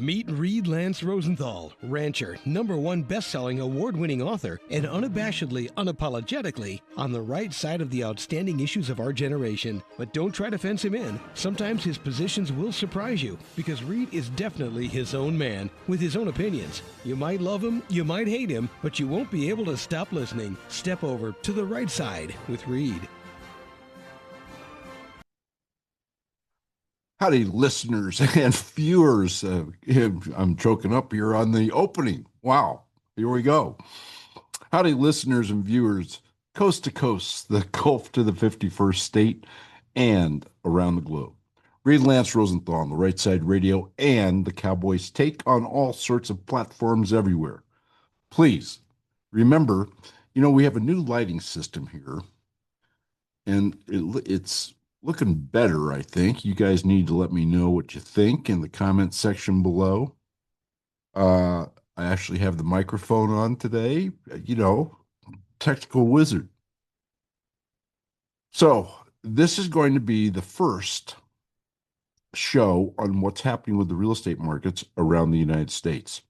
Meet Reed Lance Rosenthal, rancher, #1 best-selling award-winning author, and unabashedly, unapologetically on the right side of the outstanding issues of our generation. But don't try to fence him in. Sometimes his positions will surprise you, because Reed is definitely his own man, with his own opinions. You might love him, you might hate him, but you won't be able to stop listening. Step over to the right side with Reed. Howdy, listeners and viewers. I'm choking up here on the opening. Wow, here we go. Howdy, listeners and viewers, coast to coast, the Gulf to the 51st state, and around the globe. Reed Lance Rosenthal on the Right Side Radio and the Cowboys Take on all sorts of platforms everywhere. Please remember, we have a new lighting system here, and it's looking better, I think. You guys need to let me know what you think in the comment section below. I actually have the microphone on today, technical wizard. So this is going to be the first show on what's happening with the real estate markets around the United States.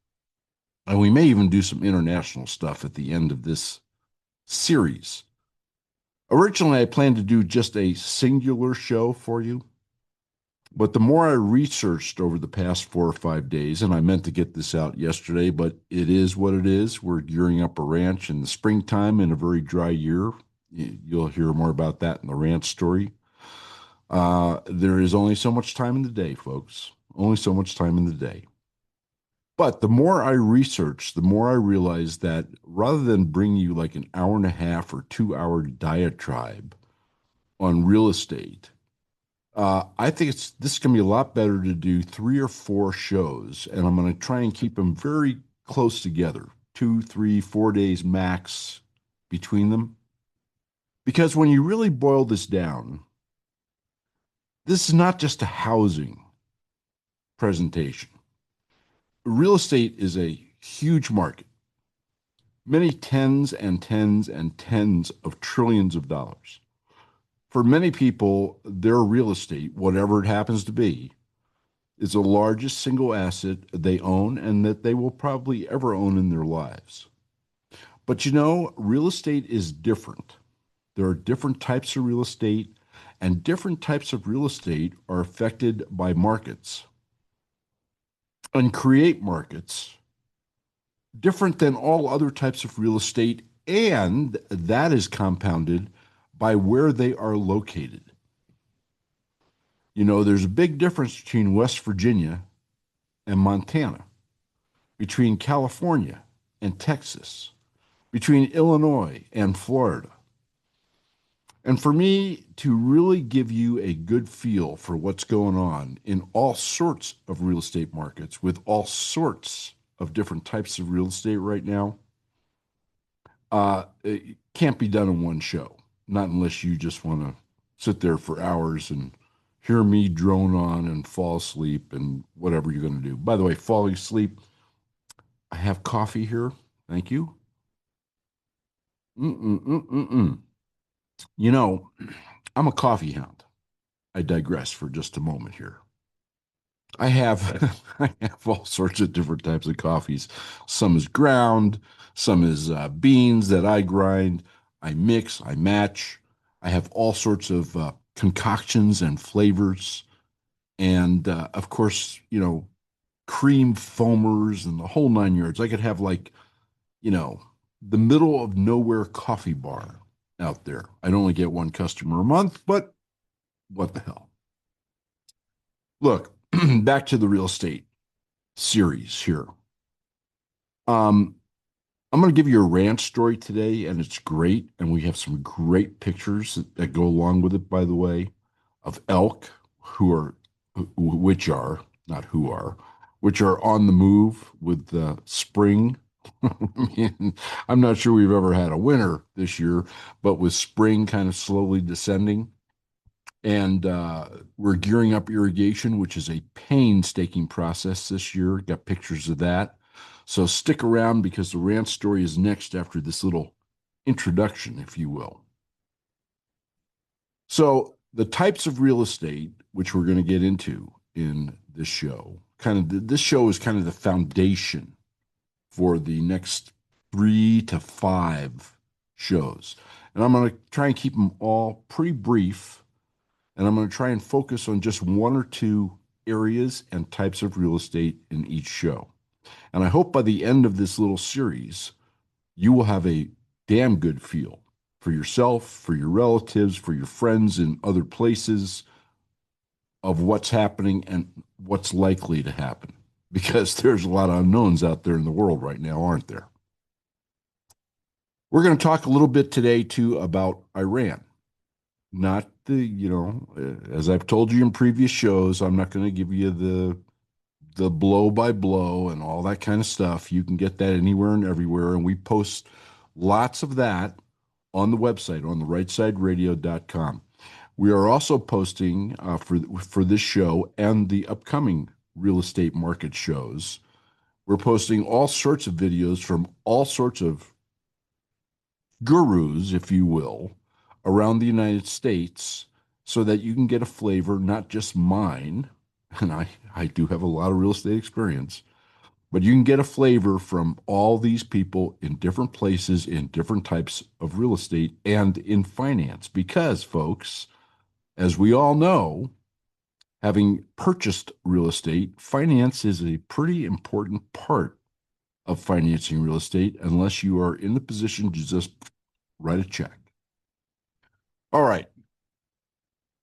And we may even do some international stuff at the end of this series. Originally, I planned to do just a singular show for you, but the more I researched over the past 4 or 5 days, and I meant to get this out yesterday, but it is what it is. We're gearing up a ranch in the springtime in a very dry year. You'll hear more about that in the ranch story. There is only so much time in the day, folks. Only so much time in the day. But the more I researched, the more I realized that rather than bring you like an hour and a half or 2 hour diatribe on real estate, I think this is going to be a lot better to do 3 or 4 shows, and I'm going to try and keep them very close together, 2, 3, 4 days max between them. Because when you really boil this down, this is not just a housing presentation. Real estate is a huge market, many tens and tens and tens of trillions of dollars. For many people, their real estate, whatever it happens to be, is the largest single asset they own and that they will probably ever own in their lives. But real estate is different. There are different types of real estate, and different types of real estate are affected by markets and create markets different than all other types of real estate, and that is compounded by where they are located. There's a big difference between West Virginia and Montana, between California and Texas, between Illinois and Florida. And for me to really give you a good feel for what's going on in all sorts of real estate markets with all sorts of different types of real estate right now, it can't be done in one show, not unless you just want to sit there for hours and hear me drone on and fall asleep and whatever you're going to do. By the way, falling asleep, I have coffee here. Thank you. I'm a coffee hound. I digress for just a moment here. I have all sorts of different types of coffees. Some is ground, some is beans that I grind. I mix, I match. I have all sorts of concoctions and flavors. And of course, cream foamers and the whole 9 yards. I could have the middle of nowhere coffee bar out there. I'd only get one customer a month, but what the hell? Look, back to the real estate series here. I'm going to give you a ranch story today, and it's great, and we have some great pictures that go along with it, by the way, of elk which are on the move with the spring. I'm not sure we've ever had a winter this year, but with spring kind of slowly descending. And we're gearing up irrigation, which is a painstaking process this year. Got pictures of that. So stick around because the ranch story is next after this little introduction, if you will. So the types of real estate, which we're going to get into in this show, this show is kind of the foundation for the next 3 to 5 shows. And I'm going to try and keep them all pretty brief. And I'm going to try and focus on just one or two areas and types of real estate in each show. And I hope by the end of this little series, you will have a damn good feel for yourself, for your relatives, for your friends in other places of what's happening and what's likely to happen. Because there's a lot of unknowns out there in the world right now, aren't there? We're going to talk a little bit today, too, about Iran. Not as I've told you in previous shows, I'm not going to give you the blow by blow and all that kind of stuff. You can get that anywhere and everywhere. And we post lots of that on the website, on the rightsideradio.com. We are also posting for this show and the upcoming real estate market shows. We're posting all sorts of videos from all sorts of gurus, if you will, around the United States so that you can get a flavor, not just mine, and I do have a lot of real estate experience, but you can get a flavor from all these people in different places, in different types of real estate, and in finance. Because, folks, as we all know, having purchased real estate, finance is a pretty important part of financing real estate unless you are in the position to just write a check. All right.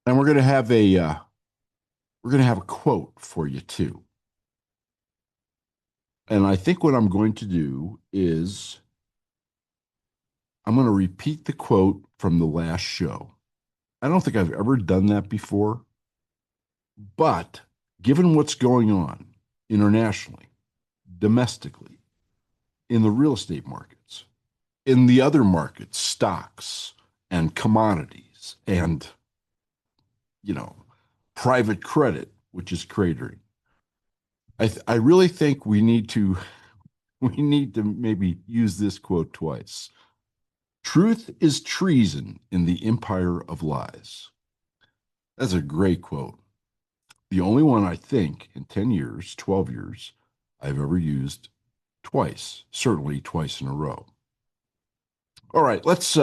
And we're going to have a quote for you too. And I think what I'm going to do is I'm going to repeat the quote from the last show. I don't think I've ever done that before, but given what's going on internationally, domestically, in the real estate markets, in the other markets, stocks and commodities and, private credit, which is cratering. I really think we need to maybe use this quote twice. Truth is treason in the empire of lies. That's a great quote. The only one I think in 10 years, 12 years, I've ever used twice, certainly twice in a row. All right, let's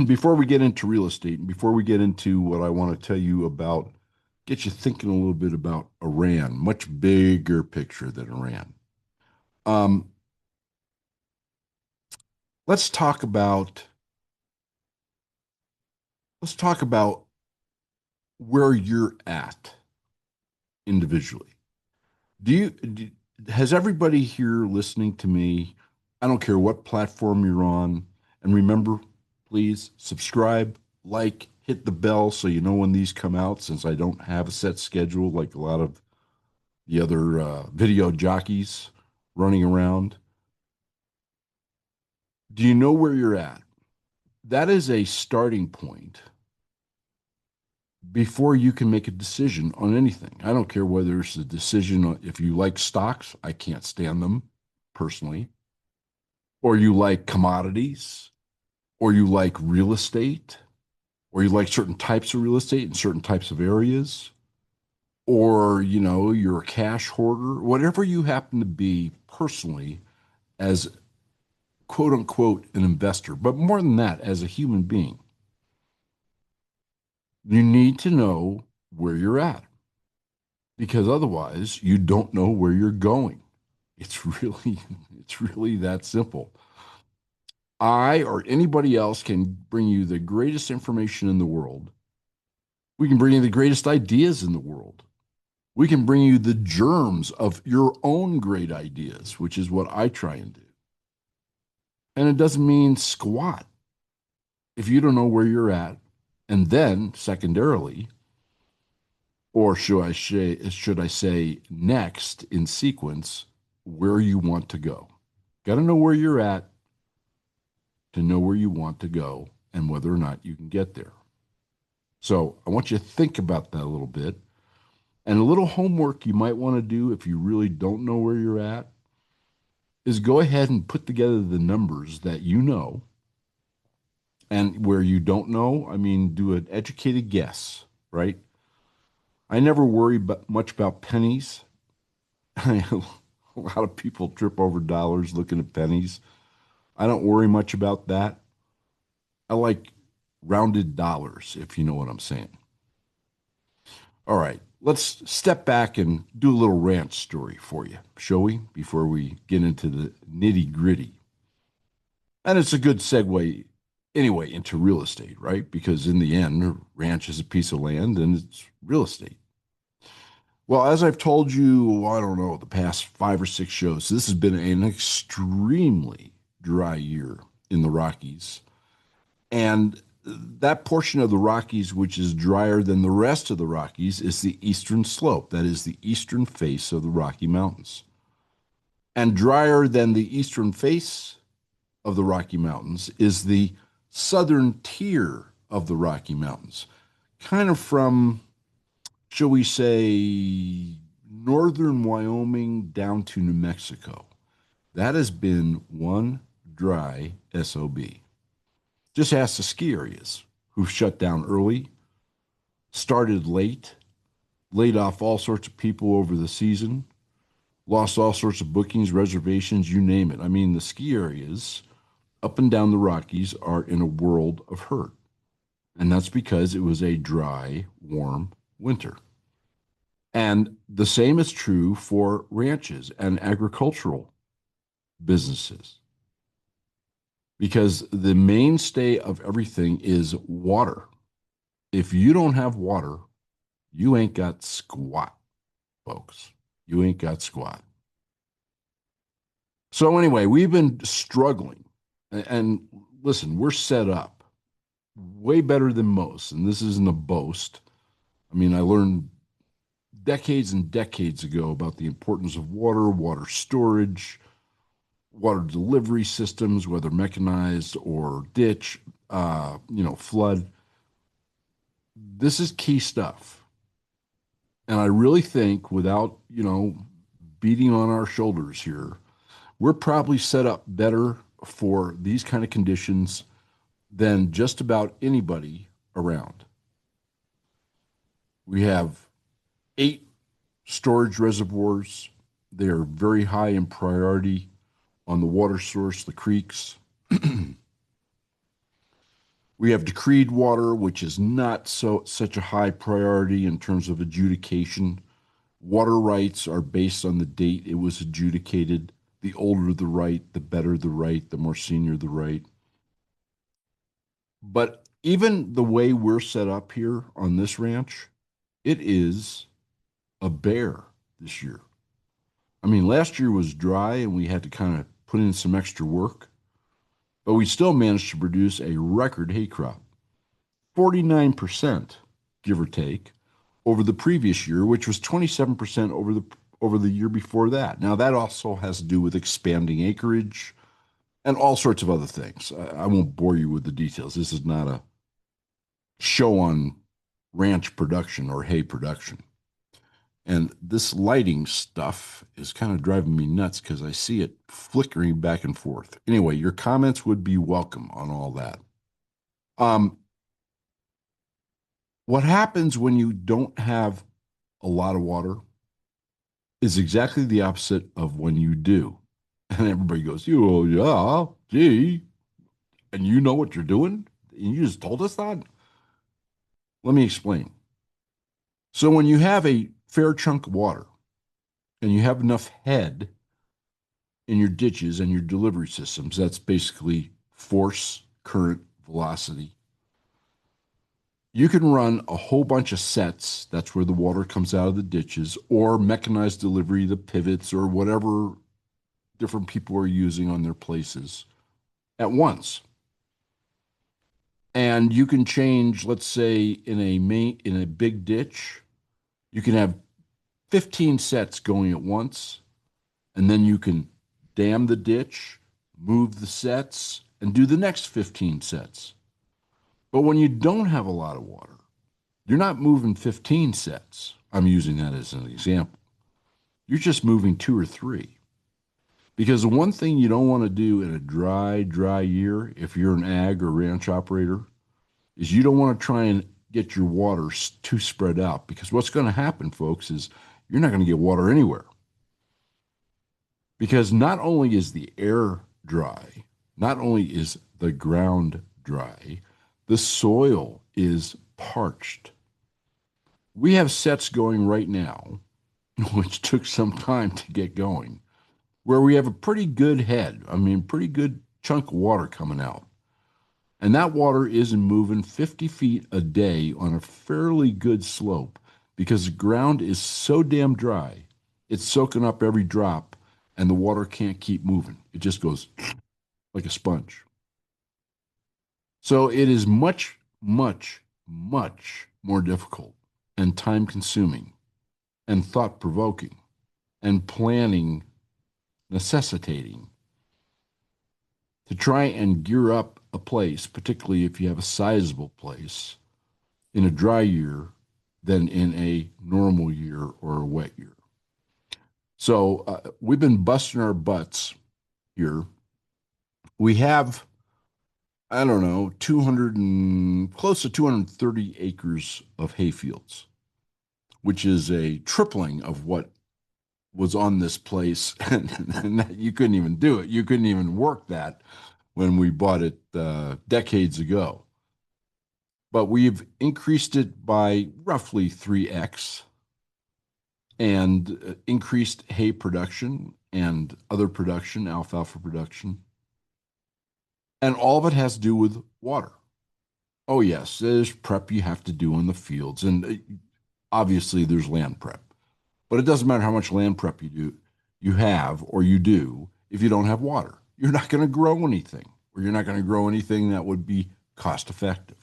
before we get into real estate and before we get into what I want to tell you about, get you thinking a little bit about Iran, much bigger picture than Iran. Um, let's talk about where you're at individually. Has everybody here listening to me, I don't care what platform you're on, and remember, please subscribe, like, hit the bell so you know when these come out, since I don't have a set schedule like a lot of the other video jockeys running around. Do you know where you're at? That is a starting point before you can make a decision on anything. I don't care whether it's a decision on if you like stocks, I can't stand them personally, or you like commodities, or you like real estate, or you like certain types of real estate in certain types of areas, or you're a cash hoarder, whatever you happen to be personally as quote unquote an investor, but more than that, as a human being. You need to know where you're at because otherwise you don't know where you're going. It's really that simple. I or anybody else can bring you the greatest information in the world. We can bring you the greatest ideas in the world. We can bring you the germs of your own great ideas, which is what I try and do. And it doesn't mean squat if you don't know where you're at. And then, secondarily, or should I say next in sequence, where you want to go. Got to know where you're at to know where you want to go and whether or not you can get there. So I want you to think about that a little bit. And a little homework you might want to do if you really don't know where you're at is go ahead and put together the numbers that you know. And where you don't know, I mean, do an educated guess, right? I never worry much about pennies A lot of people trip over dollars looking at pennies. I don't worry much about that. I like rounded dollars, if you know what I'm saying. All right, let's step back and do a little ranch story for you, shall we? Before we get into the nitty gritty. And it's a good segue anyway into real estate, right? Because in the end, a ranch is a piece of land and it's real estate. Well, as I've told you, I don't know, the past 5 or 6 shows, this has been an extremely dry year in the Rockies. And that portion of the Rockies, which is drier than the rest of the Rockies, is the eastern slope. That is the eastern face of the Rocky Mountains. And drier than the eastern face of the Rocky Mountains is the southern tier of the Rocky Mountains, kind of from, shall we say, northern Wyoming down to New Mexico. That has been one dry SOB. Just ask the ski areas who've shut down early, started late, laid off all sorts of people over the season, lost all sorts of bookings, reservations, you name it. I mean, the ski areas up and down the Rockies are in a world of hurt. And that's because it was a dry, warm winter. And the same is true for ranches and agricultural businesses because the mainstay of everything is water. If you don't have water, you ain't got squat, folks. You ain't got squat. So, anyway, we've been struggling. And listen, we're set up way better than most. And this isn't a boast. I mean, I learned decades and decades ago about the importance of water, water storage, water delivery systems, whether mechanized or ditch, flood. This is key stuff. And I really think without, beating on our shoulders here, we're probably set up better for these kind of conditions than just about anybody around. We have 8 storage reservoirs. They are very high in priority on the water source, the creeks. We have decreed water, which is not such a high priority in terms of adjudication. Water rights are based on the date it was adjudicated. The older the right, the better the right, the more senior the right. But even the way we're set up here on this ranch, it is a bear this year. I mean, last year was dry and we had to kind of put in some extra work, but we still managed to produce a record hay crop, 49%, give or take, over the previous year, which was 27% over the year before that. Now, that also has to do with expanding acreage and all sorts of other things. I won't bore you with the details. This is not a show on ranch production or hay production. And this lighting stuff is kind of driving me nuts because I see it flickering back and forth. Anyway, your comments would be welcome on all that. What happens when you don't have a lot of water is exactly the opposite of when you do. And everybody goes, "Oh, yeah, gee, and you know what you're doing? And you just told us that?" Let me explain. So when you have a fair chunk of water and you have enough head in your ditches and your delivery systems, that's basically force, current, velocity. You can run a whole bunch of sets, that's where the water comes out of the ditches, or mechanized delivery, the pivots, or whatever different people are using on their places at once. And you can change, let's say, in a big ditch, you can have 15 sets going at once, and then you can dam the ditch, move the sets, and do the next 15 sets. But when you don't have a lot of water, you're not moving 15 sets. I'm using that as an example. You're just moving 2 or 3. Because the one thing you don't want to do in a dry year, if you're an ag or ranch operator, is you don't want to try and get your water too spread out. Because what's going to happen, folks, is you're not going to get water anywhere. Because not only is the air dry, not only is the ground dry, the soil is parched. We have sets going right now, which took some time to get going, where we have a pretty good head. I mean, pretty good chunk of water coming out. And that water isn't moving 50 feet a day on a fairly good slope because the ground is so damn dry, it's soaking up every drop, and the water can't keep moving. It just goes like a sponge. So it is much, much, much more difficult and time consuming and thought provoking and planning necessitating to try and gear up a place, particularly if you have a sizable place, in a dry year than in a normal year or a wet year. So we've been busting our butts here. We have, I don't know, 200 and close to 230 acres of hay fields, which is a tripling of what was on this place. And that, you couldn't even do it. You couldn't even work that when we bought it decades ago. But we've increased it by roughly 3x and increased hay production and other production, alfalfa production. And all of it has to do with water. Oh, yes, there's prep you have to do in the fields. And obviously, there's land prep. But it doesn't matter how much land prep you have, or you do, if you don't have water. You're not going to grow anything, or you're not going to grow anything that would be cost effective.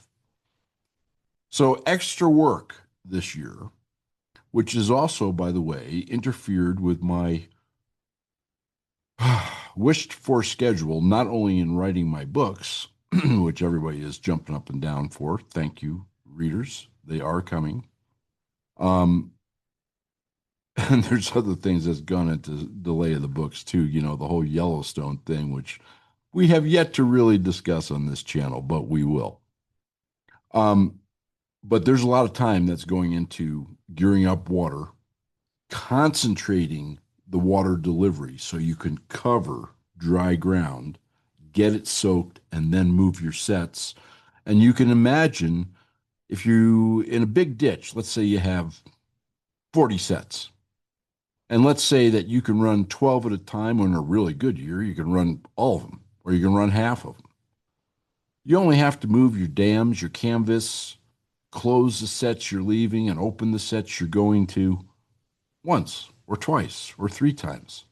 So extra work this year, which has also, by the way, interfered with my wished for schedule, not only in writing my books, which everybody is jumping up and down for. Thank you, readers. They are coming. And there's other things that's gone into delay of the books too, you know, the whole Yellowstone thing, which we have yet to really discuss on this channel, but we will. But there's a lot of time that's going into gearing up water, concentrating the water delivery so you can cover dry ground, get it soaked, and then move your sets. And you can imagine if you, in a big ditch, let's say you have 40 sets. And let's say that you can run 12 at a time. On a really good year, you can run all of them, or you can run half of them. You only have to move your dams, your canvas, close the sets you're leaving, and open the sets you're going to once or twice or three times.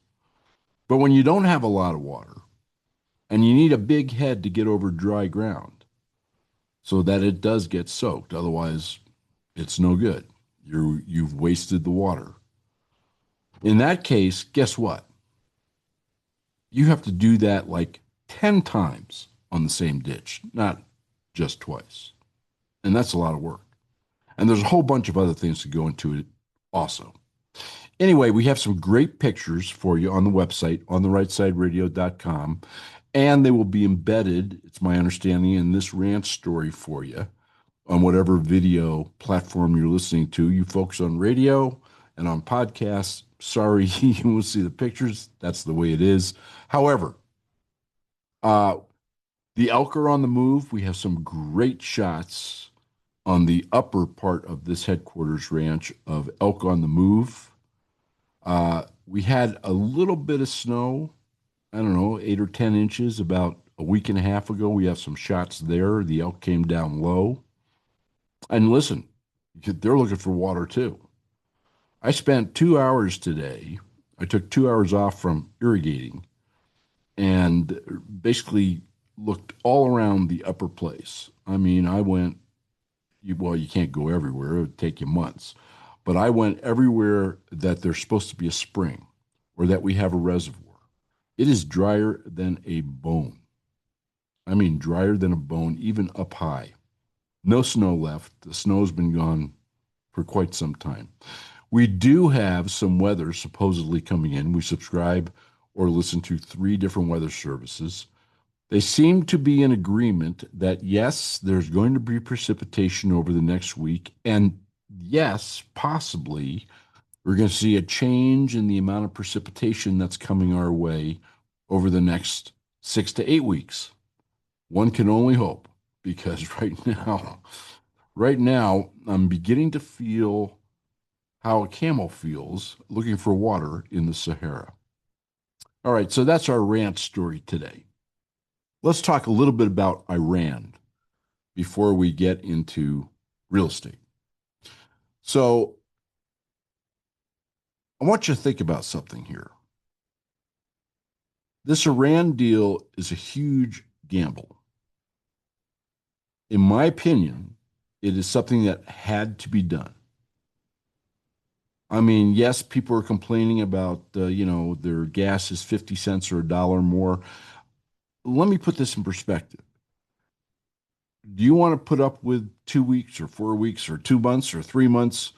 But when you don't have a lot of water and you need a big head to get over dry ground so that it does get soaked, otherwise it's no good. You've wasted the water. In that case, guess what? You have to do that like 10 times on the same ditch, not just twice. And that's a lot of work. And there's a whole bunch of other things to go into it also. Anyway, we have some great pictures for you on the website, on therightsideradio.com, and they will be embedded, it's my understanding, in this ranch story for you on whatever video platform you're listening to. You folks on radio and on podcasts, sorry, you won't see the pictures. That's the way it is. However, the elk are on the move. We have some great shots on the upper part of this headquarters ranch of elk on the move. We had a little bit of snow, I don't know, 8 or 10 inches about a week and a half ago. We have some shots there. The elk came down low. And listen, they're looking for water too. I spent 2 hours today. I took 2 hours off from irrigating and basically looked all around the upper place. I mean, I went, well, you can't go everywhere. It would take you months. But I went everywhere that there's supposed to be a spring or that we have a reservoir. It is drier than a bone. I mean, drier than a bone, even up high. No snow left. The snow's been gone for quite some time. We do have some weather supposedly coming in. We subscribe or listen to 3 different weather services. They seem to be in agreement that, yes, there's going to be precipitation over the next week. And yes, possibly We're going to see a change in the amount of precipitation that's coming our way over the next 6 to 8 weeks. One can only hope because right now, I'm beginning to feel how a camel feels looking for water in the Sahara. All right, so that's our rant story today. Let's talk a little bit about Iran before we get into real estate. So, I want you to think about something here. This Iran deal is a huge gamble. In my opinion, it is something that had to be done. I mean, yes, people are complaining about, their gas is 50 cents or a dollar more. Let me put this in perspective. Do you want to put up with 2 weeks or 4 weeks or 2 months or 3 months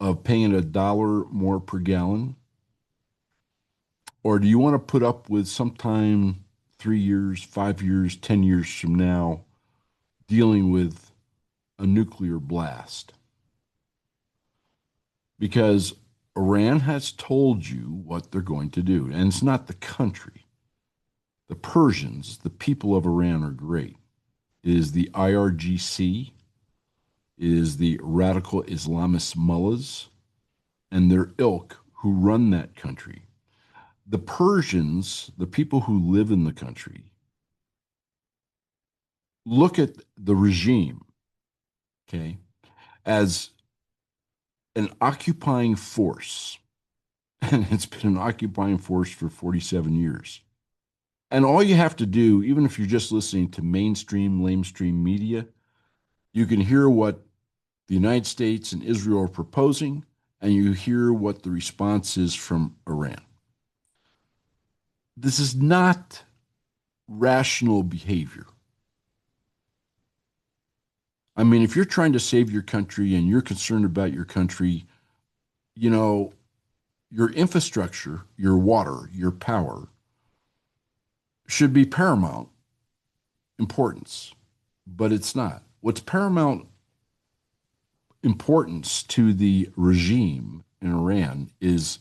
of paying a dollar more per gallon? Or do you want to put up with sometime 3 years, 5 years, 10 years from now dealing with a nuclear blast? Because Iran has told you what they're going to do, and it's not the country. The Persians, the people of Iran, are great. It is the IRGC, it is the radical Islamist mullahs, and their ilk who run that country. The Persians, the people who live in the country, look at the regime, okay, as an occupying force. And it's been an occupying force for 47 years. And all you have to do, even if you're just listening to mainstream, lamestream media, you can hear what the United States and Israel are proposing, and you hear what the response is from Iran. This is not rational behavior. I mean, if you're trying to save your country and you're concerned about your country, you know, your infrastructure, your water, your power should be paramount importance, but it's not. What's paramount importance to the regime in Iran is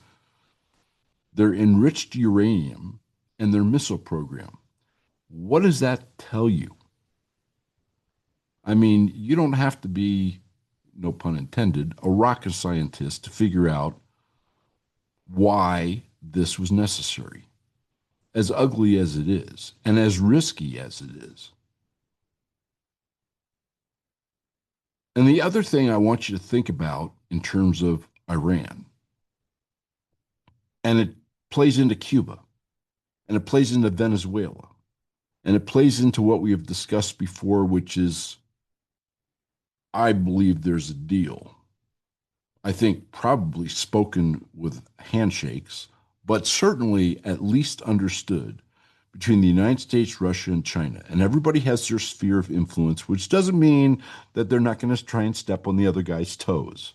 their enriched uranium and their missile program. What does that tell you? I mean, you don't have to be, no pun intended, a rocket scientist to figure out why this was necessary, as ugly as it is, and as risky as it is. And the other thing I want you to think about in terms of Iran, and it plays into Cuba, and it plays into Venezuela, and it plays into what we have discussed before, which is I believe there's a deal. I think probably spoken with handshakes, but certainly at least understood between the United States, Russia, and China. And everybody has their sphere of influence, which doesn't mean that they're not going to try and step on the other guy's toes.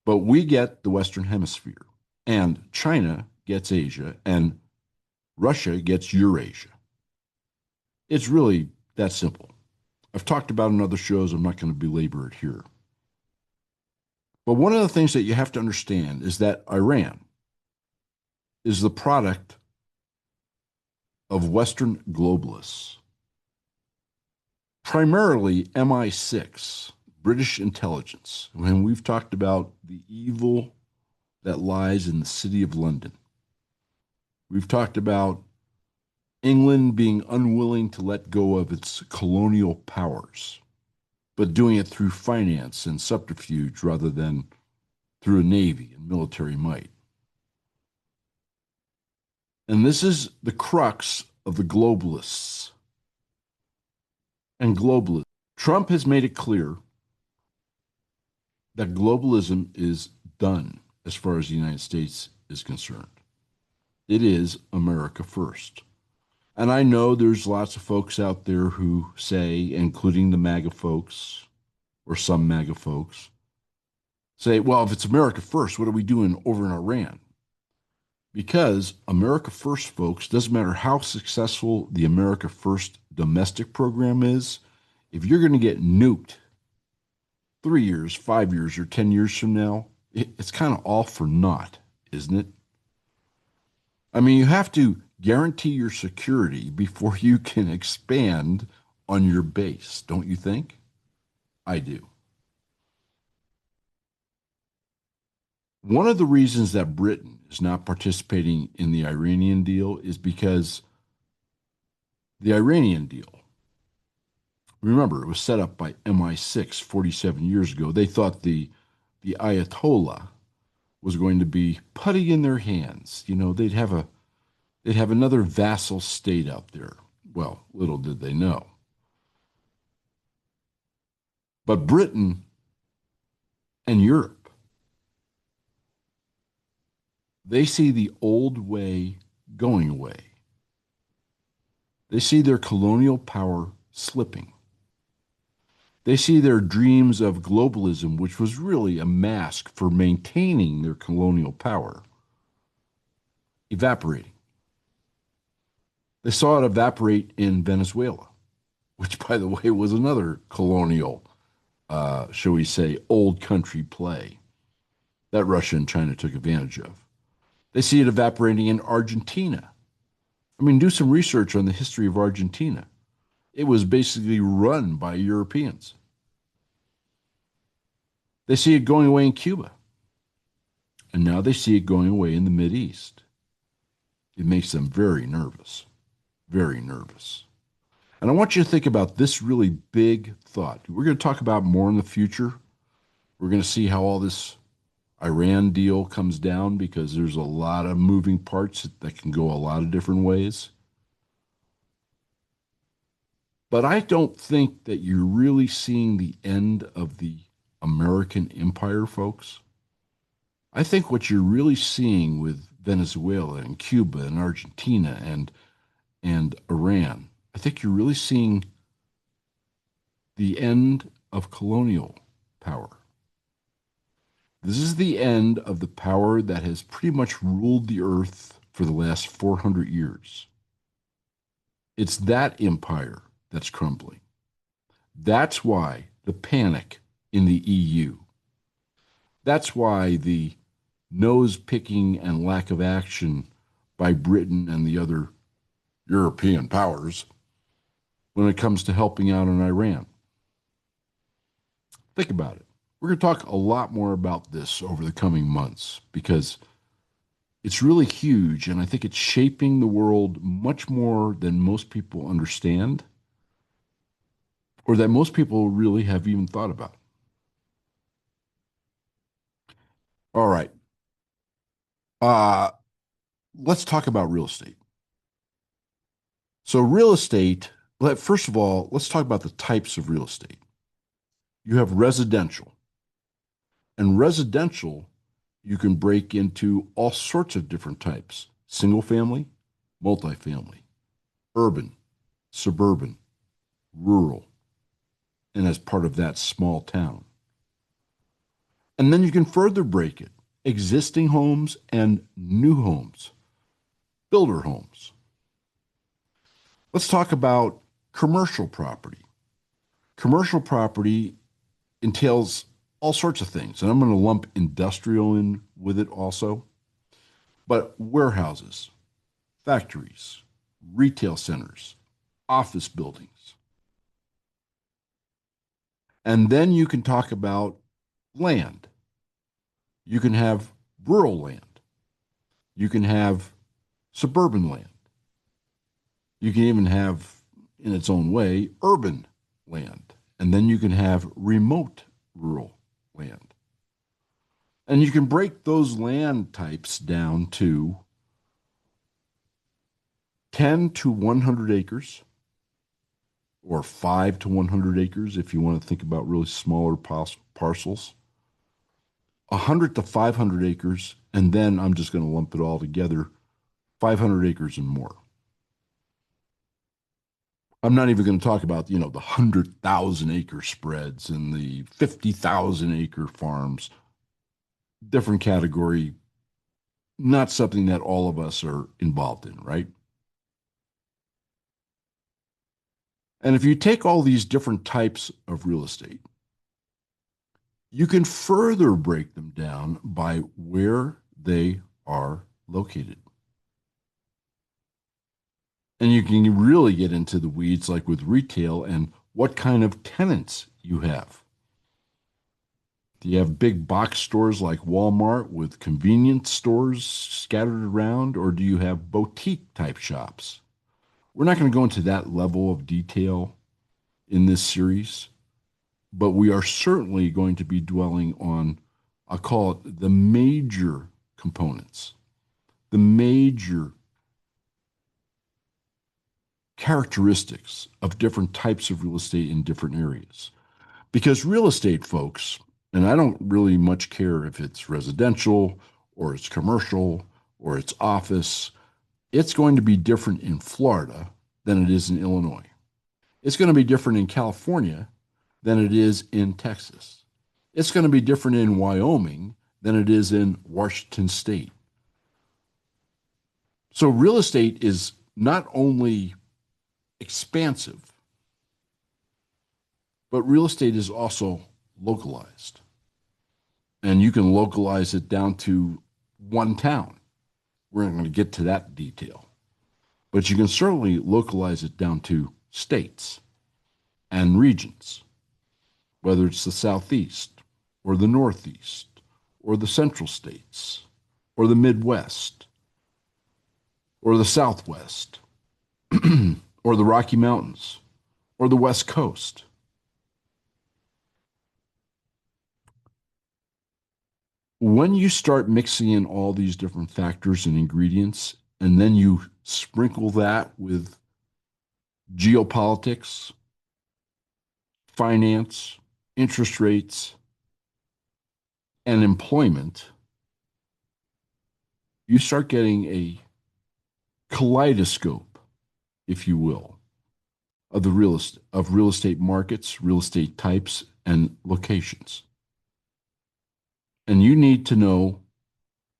But we get the Western Hemisphere, and China gets Asia, and Russia gets Eurasia. It's really that simple. I've talked about in other shows. I'm not going to belabor it here. But one of the things that you have to understand is that Iran is the product of Western globalists, primarily MI6, British intelligence. When we've talked about the evil that lies in the city of London, we've talked about England being unwilling to let go of its colonial powers, but doing it through finance and subterfuge rather than through a navy and military might. And this is the crux of the globalists and globalism. Trump has made it clear that globalism is done as far as the United States is concerned. It is America first. And I know there's lots of folks out there who say, including the MAGA folks, or some MAGA folks, say, well, if it's America first, what are we doing over in Iran? Because America first, folks, doesn't matter how successful the America first domestic program is, if you're going to get nuked 3 years, 5 years, or 10 years from now, it's kind of all for naught, isn't it? I mean, you have to guarantee your security before you can expand on your base, don't you think? I do. One of the reasons that Britain is not participating in the Iranian deal is because the Iranian deal, remember, it was set up by MI6 47 years ago. They thought the Ayatollah was going to be putty in their hands. You know, they'd have another vassal state out there. Well, little did they know. But Britain and Europe, they see the old way going away. They see their colonial power slipping. They see their dreams of globalism, which was really a mask for maintaining their colonial power, evaporating. They saw it evaporate in Venezuela, which, by the way, was another colonial, shall we say, old country play that Russia and China took advantage of. They see it evaporating in Argentina. I mean, do some research on the history of Argentina. It was basically run by Europeans. They see it going away in Cuba. And now they see it going away in the Mideast. It makes them very nervous, very nervous. And I want you to think about this really big thought. We're going to talk about more in the future. We're going to see how all this Iran deal comes down because there's a lot of moving parts that can go a lot of different ways. But I don't think that you're really seeing the end of the American empire, folks. I think what you're really seeing with Venezuela and Cuba and Argentina and Iran, I think you're really seeing the end of colonial power. This is the end of the power that has pretty much ruled the earth for the last 400 years. It's that empire that's crumbling. That's why the panic in the EU. That's why the nose picking and lack of action by Britain and the other European powers when it comes to helping out in Iran. Think about it. We're going to talk a lot more about this over the coming months because it's really huge, and I think it's shaping the world much more than most people understand or that most people really have even thought about. All right. Uh, let's talk about real estate. So, real estate, first of all, let's talk about the types of real estate. You have residential, and residential you can break into all sorts of different types: single family, multifamily, urban, suburban, rural, and as part of that, small town. And then you can further break it: existing homes and new homes, builder homes. Let's talk about commercial property. Commercial property entails all sorts of things, and I'm going to lump industrial in with it also. But warehouses, factories, retail centers, office buildings. And then you can talk about land. You can have rural land. You can have suburban land. You can even have, in its own way, urban land. And then you can have remote rural land. And you can break those land types down to 10 to 100 acres or 5 to 100 acres if you want to think about really smaller parcels, 100 to 500 acres, and then I'm just going to lump it all together, 500 acres and more. I'm not even going to talk about, the 100,000 acre spreads and the 50,000 acre farms. Different category, not something that all of us are involved in, right? And if you take all these different types of real estate You can further break them down by where they are located. And you can really get into the weeds, like with retail and what kind of tenants you have. Do you have big box stores like Walmart with convenience stores scattered around, or do you have boutique type shops? We're not going to go into that level of detail in this series, but we are certainly going to be dwelling on, I'll call it the major components, the major characteristics of different types of real estate in different areas. Because real estate, folks, and I don't really much care if it's residential or it's commercial or it's office, it's going to be different in Florida than it is in Illinois. It's going to be different in California than it is in Texas. It's going to be different in Wyoming than it is in Washington State. So real estate is not only expansive, but real estate is also localized. And you can localize it down to one town. We're not going to get to that detail. But you can certainly localize it down to states and regions, whether it's the Southeast or the Northeast or the Central States or the Midwest or the Southwest or the Rocky Mountains or the West Coast. When you start mixing in all these different factors and ingredients, and then you sprinkle that with geopolitics, finance, interest rates, and employment, you start getting a kaleidoscope, if you will, of real estate markets, real estate types, and locations. And you need to know,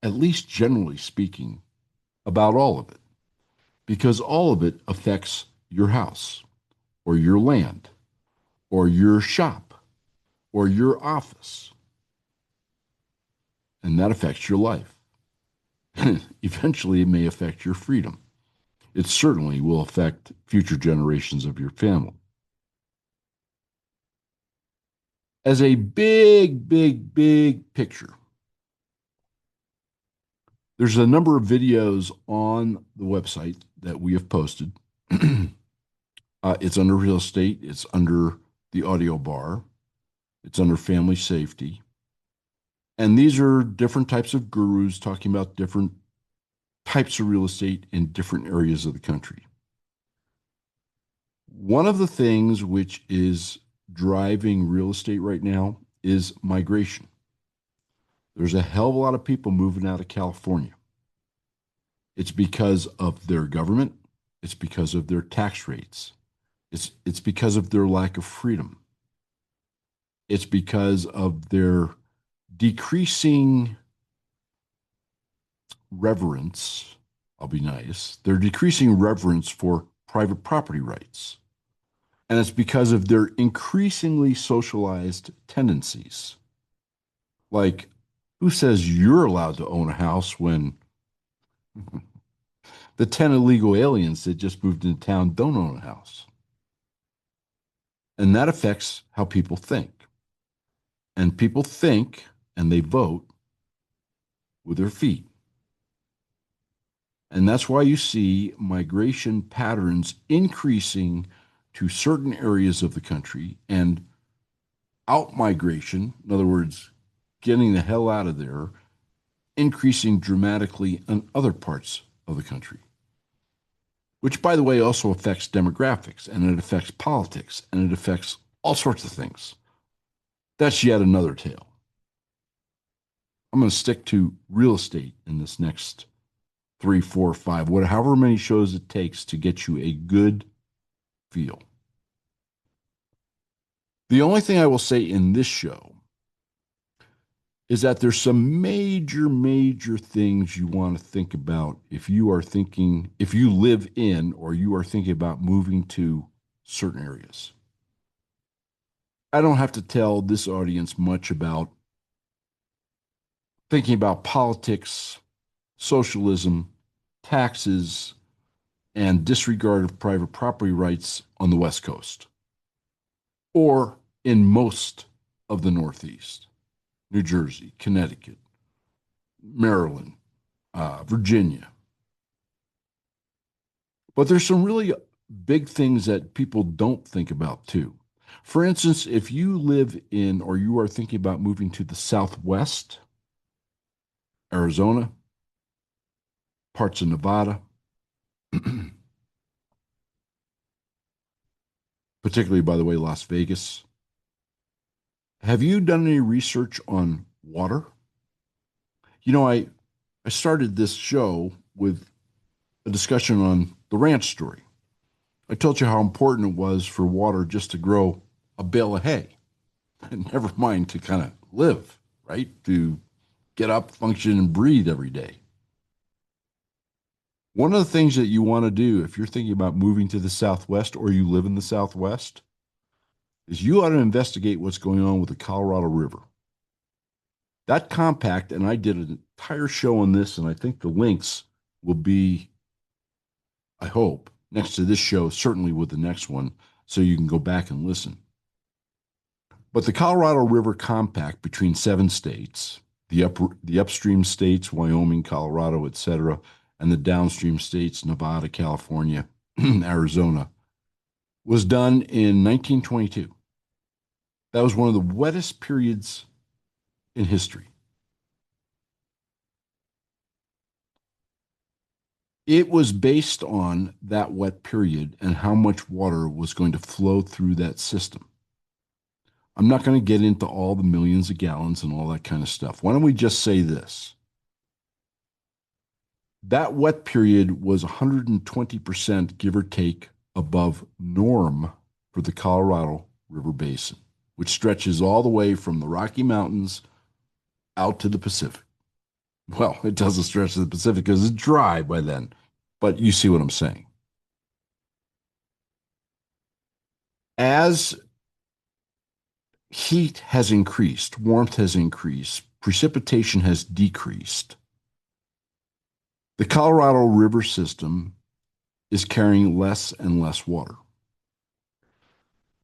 at least generally speaking, about all of it, because all of it affects your house or your land or your shop or your office. And that affects your life. Eventually, it may affect your freedom. It certainly will affect future generations of your family. As a big, big, big picture, there's a number of videos on the website that we have posted. It's under real estate, it's under the audio bar, it's under family safety. And these are different types of gurus talking about different types of real estate in different areas of the country. One of the things which is driving real estate right now is migration. There's a hell of a lot of people moving out of California. It's because of their government. It's because of their tax rates. It's because of their lack of freedom. It's because of their decreasing reverence. I'll be nice. Their decreasing reverence for private property rights. And it's because of their increasingly socialized tendencies. Like, who says you're allowed to own a house when the 10 illegal aliens that just moved into town don't own a house? And that affects how people think. And people think and they vote with their feet. And that's why you see migration patterns increasing to certain areas of the country and out migration, in other words, getting the hell out of there, increasing dramatically in other parts of the country. Which, by the way, also affects demographics, and it affects politics, and it affects all sorts of things. That's yet another tale. I'm going to stick to real estate in this next 3, 4, 5, however many shows it takes to get you a good feel. The only thing I will say in this show is that there's some major, major things you want to think about if you live in or you are thinking about moving to certain areas. I don't have to tell this audience much about thinking about politics, socialism, taxes, and disregard of private property rights on the West Coast or in most of the Northeast, New Jersey, Connecticut, Maryland, Virginia. But there's some really big things that people don't think about too. For instance, if you live in or you are thinking about moving to the Southwest, Arizona, parts of Nevada, particularly, by the way, Las Vegas, have you done any research on water? I started this show with a discussion on the ranch story. I told you how important it was for water just to grow a bale of hay, and never mind to kind of live, right? To get up, function, and breathe every day. One of the things that you want to do if you're thinking about moving to the Southwest or you live in the Southwest is you ought to investigate what's going on with the Colorado River. That compact, and I did an entire show on this, and I think the links will be, I hope, next to this show, certainly with the next one, so you can go back and listen. But the Colorado River Compact between 7 states, the upstream states, Wyoming, Colorado, etc., and the downstream states, Nevada, California, Arizona, was done in 1922. That was one of the wettest periods in history. It was based on that wet period and how much water was going to flow through that system. I'm not going to get into all the millions of gallons and all that kind of stuff. Why don't we just say this? That wet period was 120%, give or take, above norm for the Colorado River Basin, which stretches all the way from the Rocky Mountains out to the Pacific. Well, it doesn't stretch to the Pacific because it's dry by then, but you see what I'm saying. As heat has increased, warmth has increased, precipitation has decreased, the Colorado River system is carrying less and less water.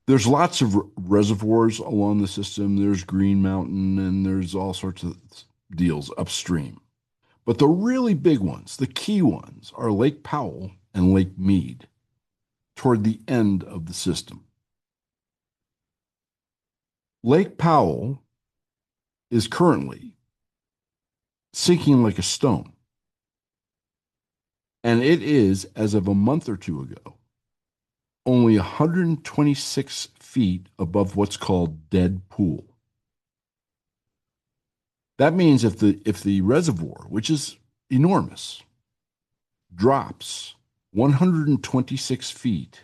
There's lots of reservoirs along the system. There's Green Mountain and there's all sorts of deals upstream. But the really big ones, the key ones, are Lake Powell and Lake Mead toward the end of the system. Lake Powell is currently sinking like a stone. And it is, as of a month or two ago, only 126 feet above what's called dead pool. That means if the reservoir, which is enormous, drops 126 feet,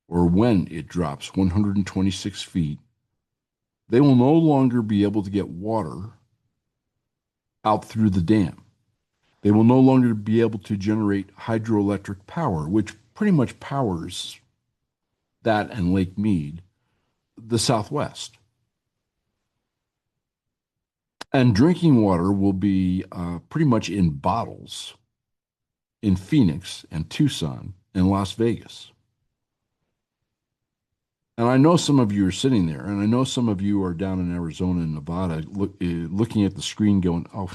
or when it drops 126 feet, they will no longer be able to get water out through the dam. They will no longer be able to generate hydroelectric power, which pretty much powers that and Lake Mead, the Southwest. And drinking water will be pretty much in bottles in Phoenix and Tucson and Las Vegas. And I know some of you are sitting there, and I know some of you are down in Arizona and Nevada looking at the screen going, oh,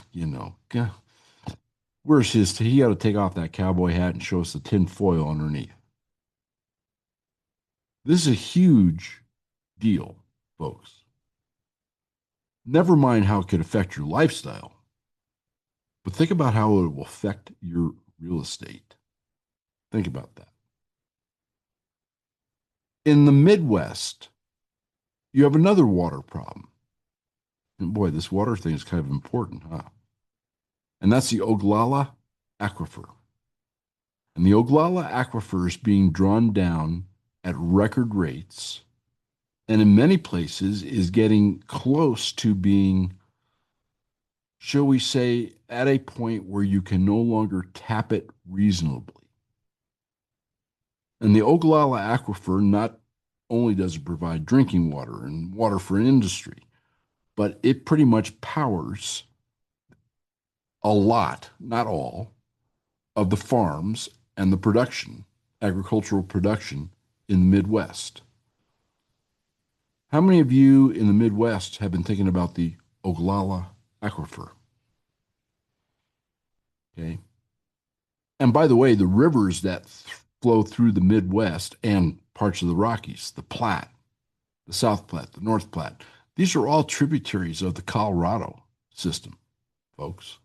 where's his? He got to take off that cowboy hat and show us the tin foil underneath. This is a huge deal, folks. Never mind how it could affect your lifestyle, but think about how it will affect your real estate. Think about that. In the Midwest, you have another water problem. And boy, this water thing is kind of important, huh? And that's the Oglala Aquifer. And the Oglala Aquifer is being drawn down at record rates, and in many places is getting close to being, shall we say, at a point where you can no longer tap it reasonably. And the Oglala Aquifer not only does it provide drinking water and water for industry, but it pretty much powers a lot, not all, of the farms and the production, agricultural production in the Midwest. How many of you in the Midwest have been thinking about the Oglala Aquifer? Okay. And by the way, the rivers that flow through the Midwest and parts of the Rockies, the Platte, the South Platte, the North Platte, these are all tributaries of the Colorado system, folks.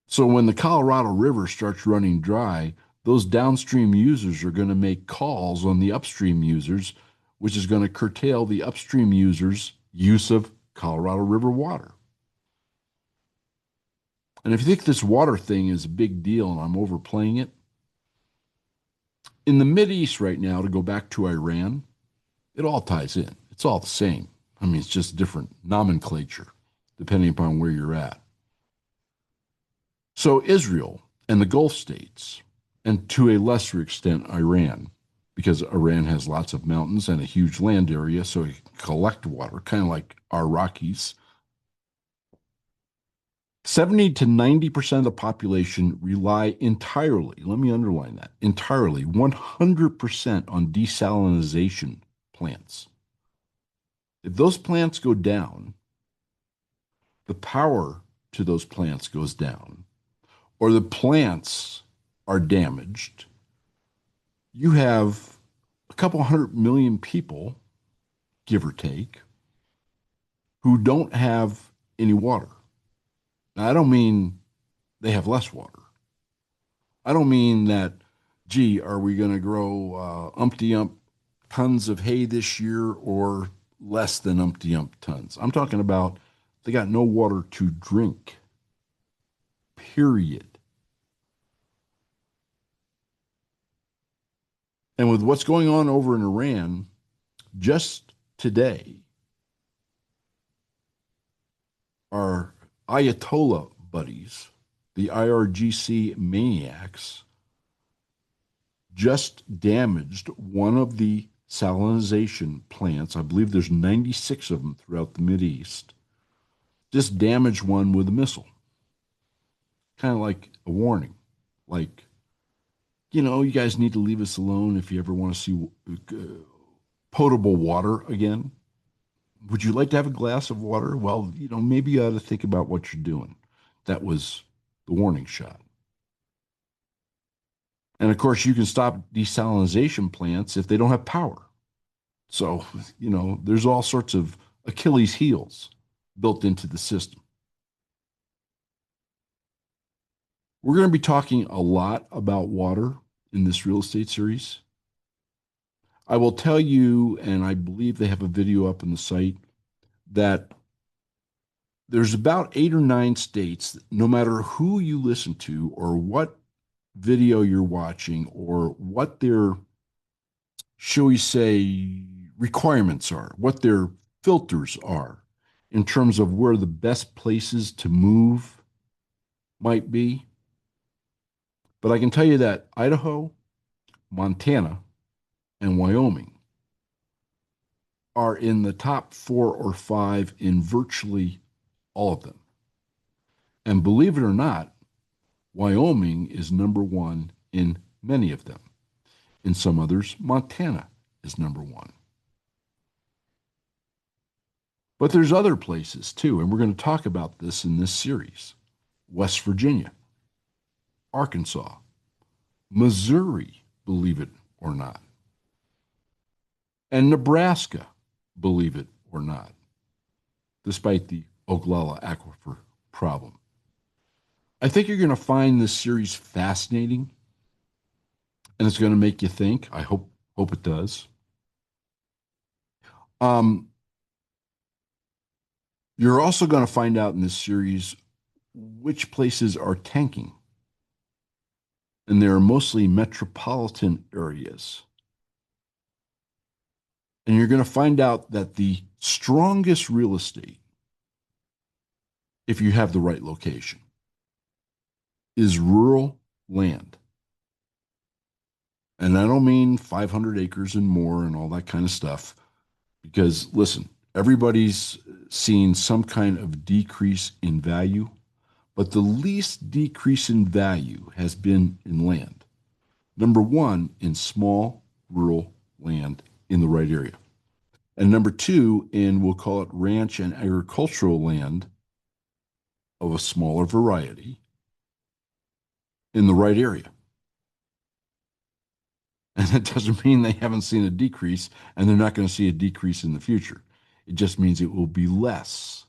So when the Colorado River starts running dry, those downstream users are going to make calls on the upstream users, which is going to curtail the upstream users' use of Colorado River water. And if you think this water thing is a big deal and I'm overplaying it, in the Mideast right now, to go back to Iran, it all ties in. It's all the same. I mean, it's just different nomenclature depending upon where you're at. So Israel and the Gulf states, and to a lesser extent Iran, because Iran has lots of mountains and a huge land area, so it can collect water, kind of like our Rockies. 70 to 90% of the population rely entirely, let me underline that, entirely, 100% on desalination plants. If those plants go down, the power to those plants goes down, or the plants are damaged, you have a couple 100 million people, give or take, who don't have any water. Now, I don't mean they have less water. I don't mean that, gee, are we going to grow umpty-ump tons of hay this year or less than umpty-ump tons? I'm talking about they got no water to drink, period. And with what's going on over in Iran, just today, our Ayatollah buddies, the IRGC maniacs, just damaged one of the salinization plants. I believe there's 96 of them throughout the Mideast. Just damaged one with a missile. Kind of like a warning. Like, you guys need to leave us alone if you ever want to see potable water again. Would you like to have a glass of water? Well, maybe you ought to think about what you're doing. That was the warning shot. And of course, you can stop desalinization plants if they don't have power. So, there's all sorts of Achilles heels built into the system. We're going to be talking a lot about water in this real estate series. I will tell you, and I believe they have a video up on the site, that there's about 8 or 9 states, no matter who you listen to or what video you're watching or what their, shall we say, requirements are, what their filters are in terms of where the best places to move might be. But I can tell you that Idaho, Montana, and Wyoming are in the top 4 or 5 in virtually all of them. And believe it or not, Wyoming is number 1 in many of them. In some others, Montana is number 1. But there's other places too, and we're going to talk about this in this series. West Virginia, Arkansas, Missouri, believe it or not, and Nebraska, believe it or not, despite the Oglala Aquifer problem. I think you're going to find this series fascinating, and it's going to make you think. I hope it does. You're also going to find out in this series which places are tanking, and they're mostly metropolitan areas. And you're going to find out that the strongest real estate, if you have the right location, is rural land. And I don't mean 500 acres and more and all that kind of stuff, because listen, everybody's seen some kind of decrease in value, but the least decrease in value has been in land. Number one, in small rural land in the right area. And number two, in we'll call it ranch and agricultural land of a smaller variety in the right area. And that doesn't mean they haven't seen a decrease and they're not going to see a decrease in the future. It just means it will be less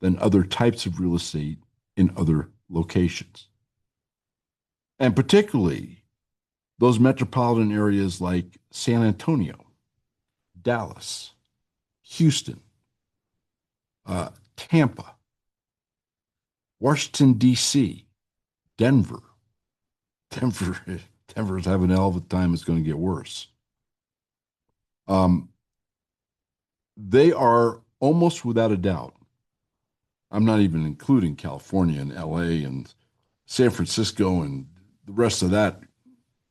than other types of real estate in other locations. And particularly those metropolitan areas like San Antonio, Dallas, Houston, Tampa, Washington, D.C., Denver. Denver, Denver's having a hell of a time. It's going to get worse. They are almost without a doubt. I'm not even including California and LA and San Francisco and the rest of that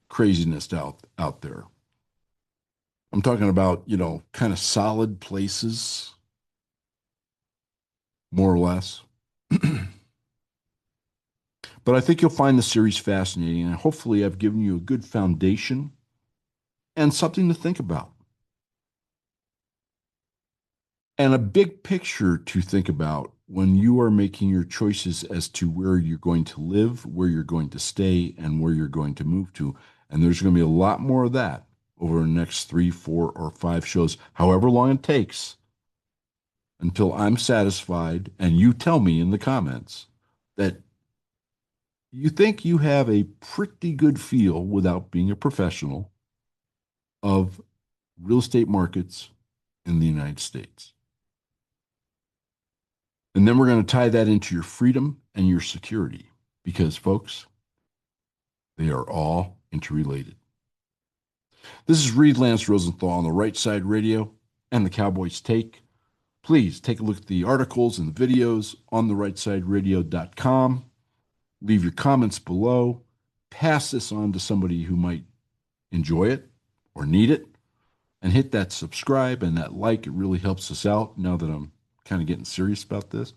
craziness out there. I'm talking about, kind of solid places, more or less. But I think you'll find the series fascinating, and hopefully I've given you a good foundation and something to think about. And a big picture to think about when you are making your choices as to where you're going to live, where you're going to stay, and where you're going to move to. And there's going to be a lot more of that over the next 3, 4, or 5 shows, however long it takes, until I'm satisfied and you tell me in the comments that you think you have a pretty good feel, without being a professional, of real estate markets in the United States. And then we're going to tie that into your freedom and your security, because, folks, they are all interrelated. This is Reed Lance Rosenthal on the Right Side Radio and the Cowboys Take. Please take a look at the articles and the videos on therightsideradio.com. Leave your comments below. Pass this on to somebody who might enjoy it or need it. And hit that subscribe and that like. It really helps us out now that I'm kind of getting serious about this.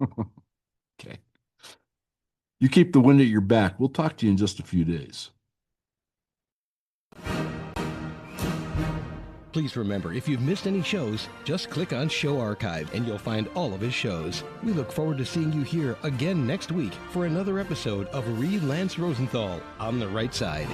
Okay. You keep the wind at your back. We'll talk to you in just a few days. Please remember, if you've missed any shows, just click on Show Archive and you'll find all of his shows. We look forward to seeing you here again next week for another episode of Reed Lance Rosenthal on the Right Side.